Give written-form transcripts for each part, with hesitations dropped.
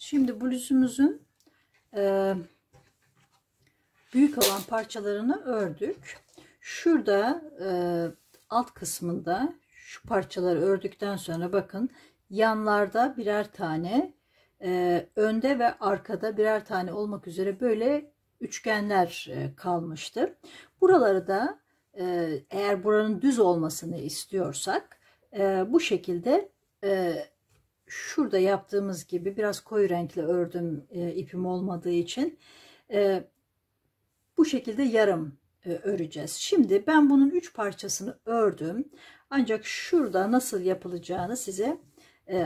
Şimdi bluzumuzun büyük olan parçalarını ördük. Şurada alt kısmında şu parçaları ördükten sonra bakın yanlarda birer tane, önde ve arkada birer tane olmak üzere böyle üçgenler kalmıştı. Buraları da eğer buranın düz olmasını istiyorsak bu şekilde şurada yaptığımız gibi biraz koyu renkli ördüm, ipim olmadığı için bu şekilde yarım öreceğiz. Şimdi ben bunun 3 parçasını ördüm. Ancak şurada nasıl yapılacağını size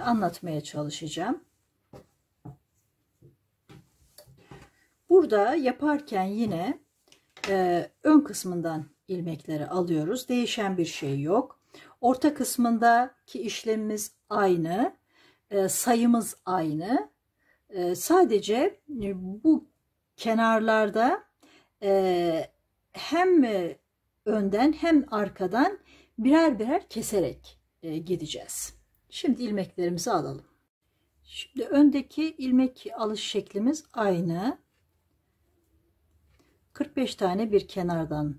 anlatmaya çalışacağım. Burada yaparken yine ön kısmından ilmekleri alıyoruz. Değişen bir şey yok. Orta kısmındaki işlemimiz aynı. Sayımız aynı. Sadece bu kenarlarda hem önden hem arkadan birer birer keserek gideceğiz. Şimdi ilmeklerimizi alalım. Şimdi öndeki ilmek alış şeklimiz aynı. 45 tane bir kenardan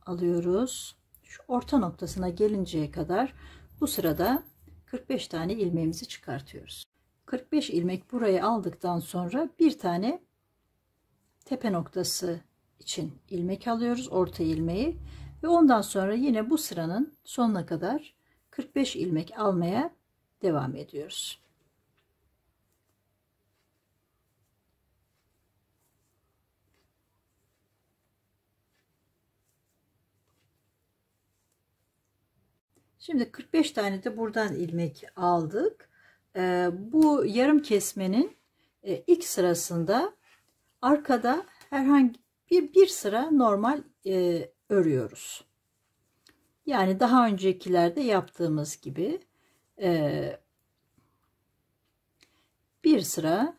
alıyoruz. Şu orta noktasına gelinceye kadar bu sırada 45 tane ilmeğimizi çıkartıyoruz. 45 ilmek buraya aldıktan sonra bir tane tepe noktası için ilmek alıyoruz, orta ilmeği, ve ondan sonra yine bu sıranın sonuna kadar 45 ilmek almaya devam ediyoruz. Şimdi 45 tane de buradan ilmek aldık. Bu yarım kesmenin ilk sırasında arkada herhangi bir sıra normal örüyoruz. Yani daha öncekilerde yaptığımız gibi bir sıra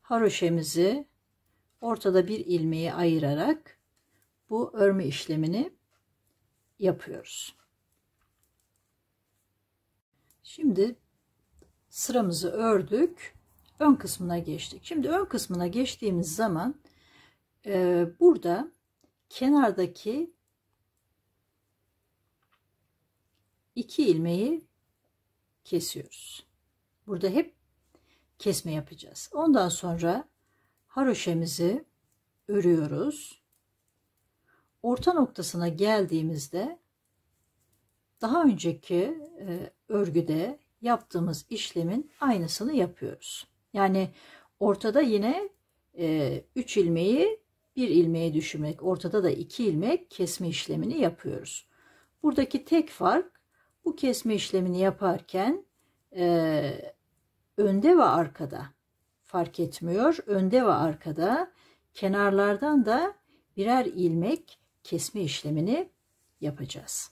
haroşemizi ortada bir ilmeği ayırarak bu örme işlemini yapıyoruz. Şimdi sıramızı ördük. Ön kısmına geçtik. Şimdi ön kısmına geçtiğimiz zaman burada kenardaki 2 ilmeği kesiyoruz. Burada hep kesme yapacağız. Ondan sonra haroşemizi örüyoruz. Orta noktasına geldiğimizde daha önceki örgüde yaptığımız işlemin aynısını yapıyoruz. Yani ortada yine 3 ilmeği bir ilmeğe düşürmek, ortada da 2 ilmek kesme işlemini yapıyoruz. Buradaki tek fark, bu kesme işlemini yaparken önde ve arkada fark etmiyor. Önde ve arkada kenarlardan da birer ilmek kesme işlemini yapacağız.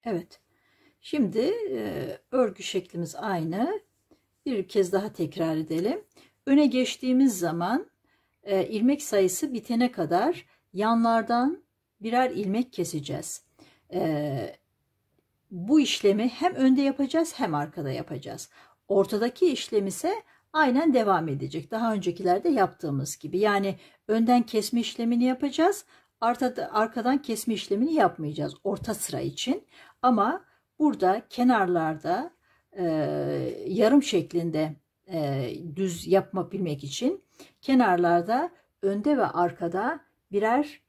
Evet. Şimdi örgü şeklimiz aynı. Bir kez daha tekrar edelim. Öne geçtiğimiz zaman ilmek sayısı bitene kadar yanlardan birer ilmek keseceğiz. Bu işlemi hem önde yapacağız hem arkada yapacağız. Ortadaki işlem ise aynen devam edecek. Daha öncekilerde yaptığımız gibi. Yani önden kesme işlemini yapacağız. Arkadan kesme işlemini yapmayacağız orta sıra için. Ama burada kenarlarda yarım şeklinde düz yapabilmek için kenarlarda önde ve arkada birer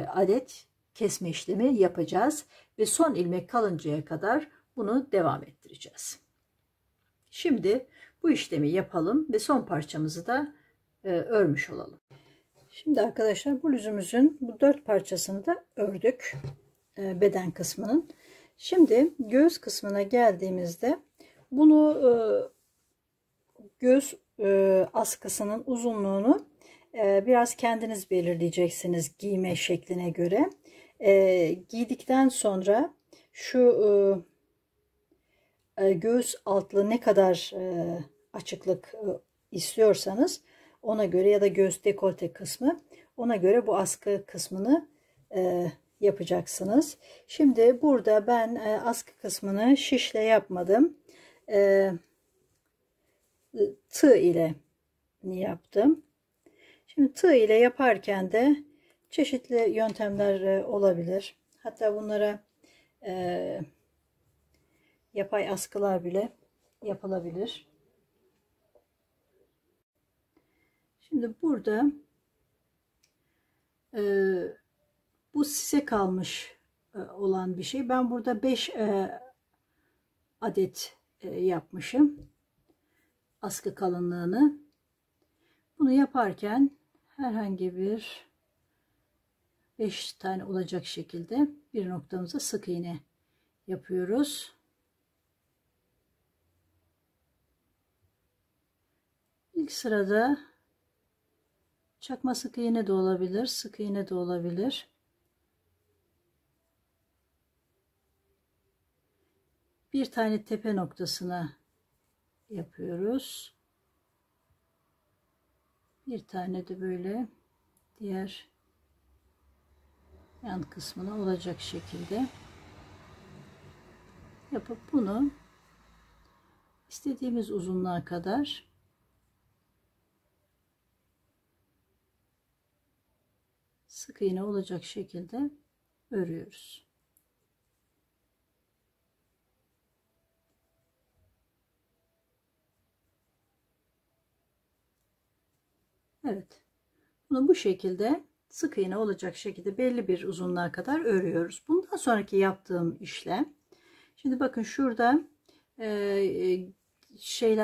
adet kesme işlemi yapacağız ve son ilmek kalıncaya kadar bunu devam ettireceğiz. Şimdi bu işlemi yapalım ve son parçamızı da örmüş olalım. Şimdi arkadaşlar bluzumuzun bu 4 parçasını da ördük, beden kısmının. Şimdi göğüs kısmına geldiğimizde bunu göğüs askısının uzunluğunu biraz kendiniz belirleyeceksiniz giyme şekline göre. Giydikten sonra şu göğüs altlı ne kadar açıklık istiyorsanız ona göre, ya da göğüs dekolte kısmı, ona göre bu askı kısmını yapacaksınız. Şimdi burada ben askı kısmını şişle yapmadım. Tığ ile yaptım. Şimdi tığ ile yaparken de çeşitli yöntemler olabilir. Hatta bunlara yapay askılar bile yapılabilir. Şimdi burada bu size kalmış olan bir şey. Ben burada 5 adet yapmışım. Askı kalınlığını. Bunu yaparken herhangi bir 5 tane olacak şekilde bir noktamıza sık iğne yapıyoruz. İlk sırada çakma sık iğne de olabilir, sık iğne de olabilir. Bir tane tepe noktasına yapıyoruz. Bir tane de böyle diğer yan kısmına olacak şekilde yapıp bunu istediğimiz uzunluğa kadar sık iğne olacak şekilde örüyoruz. Evet. Bunu bu şekilde sık iğne olacak şekilde belli bir uzunluğa kadar örüyoruz. Bundan sonraki yaptığım işlem, şimdi bakın şurada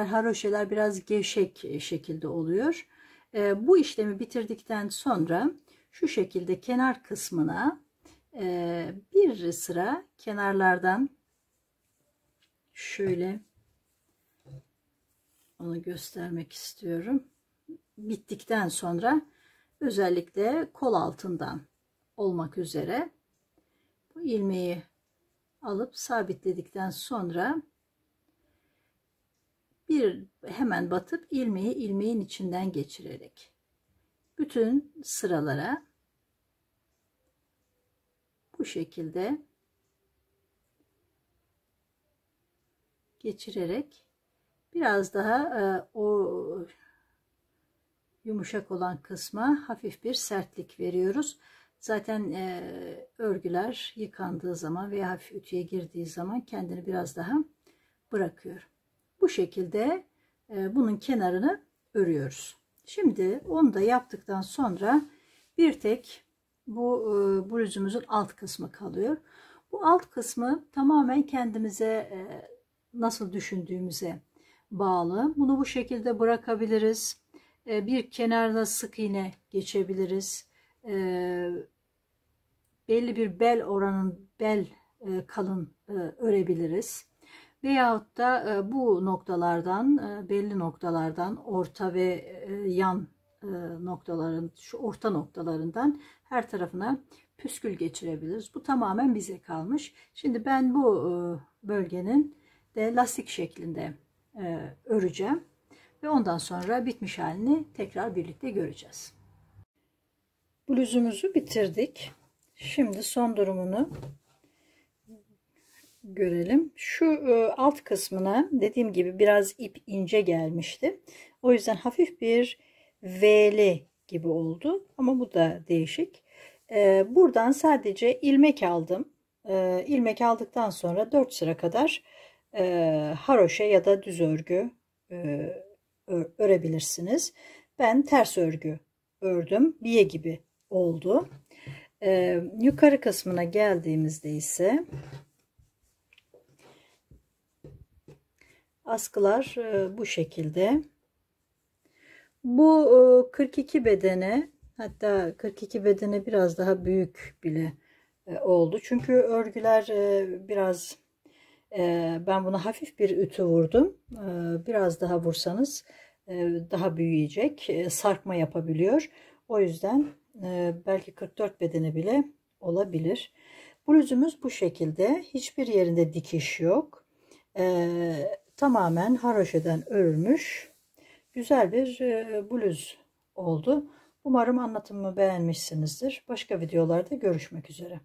haroşeler biraz gevşek şekilde oluyor. Bu işlemi bitirdikten sonra şu şekilde kenar kısmına bir sıra kenarlardan şöyle onu göstermek istiyorum. Bittikten sonra özellikle kol altından olmak üzere bu ilmeği alıp sabitledikten sonra hemen batıp ilmeği ilmeğin içinden geçirerek bütün sıralara bu şekilde geçirerek biraz daha o yumuşak olan kısma hafif bir sertlik veriyoruz. Zaten örgüler yıkandığı zaman veya hafif ütüye girdiği zaman kendini biraz daha bırakıyor. Bu şekilde bunun kenarını örüyoruz. Şimdi onu da yaptıktan sonra bir tek bu bluzumuzun alt kısmı kalıyor. Bu alt kısmı tamamen kendimize nasıl düşündüğümüze bağlı. Bunu bu şekilde bırakabiliriz. Bir kenarına sık iğne geçebiliriz. Belli bir bel kalın örebiliriz. Veyahut da bu noktalardan belli noktalardan orta ve yan noktaların şu orta noktalarından her tarafına püskül geçirebiliriz. Bu tamamen bize kalmış. Şimdi ben bu bölgenin de lastik şeklinde öreceğim. Ve ondan sonra bitmiş halini tekrar birlikte göreceğiz. Bluzumuzu bitirdik. Şimdi son durumunu görelim. Şu alt kısmına dediğim gibi biraz ip ince gelmişti. O yüzden hafif bir V'li gibi oldu. Ama bu da değişik. Buradan sadece ilmek aldım. İlmek aldıktan sonra 4 sıra kadar haroşa ya da düz örgü örebilirsiniz. Ben ters örgü ördüm. Biye gibi oldu. Yukarı kısmına geldiğimizde ise askılar bu şekilde. Bu 42 bedene, hatta 42 bedene biraz daha büyük bile oldu. Çünkü örgüler biraz ben buna hafif bir ütü vurdum. Biraz daha vursanız daha büyüyecek. Sarkma yapabiliyor. O yüzden belki 44 bedene bile olabilir. Bluzumuz bu şekilde. Hiçbir yerinde dikiş yok. Tamamen haroşeden örülmüş güzel bir bluz oldu. Umarım anlatımımı beğenmişsinizdir. Başka videolarda görüşmek üzere.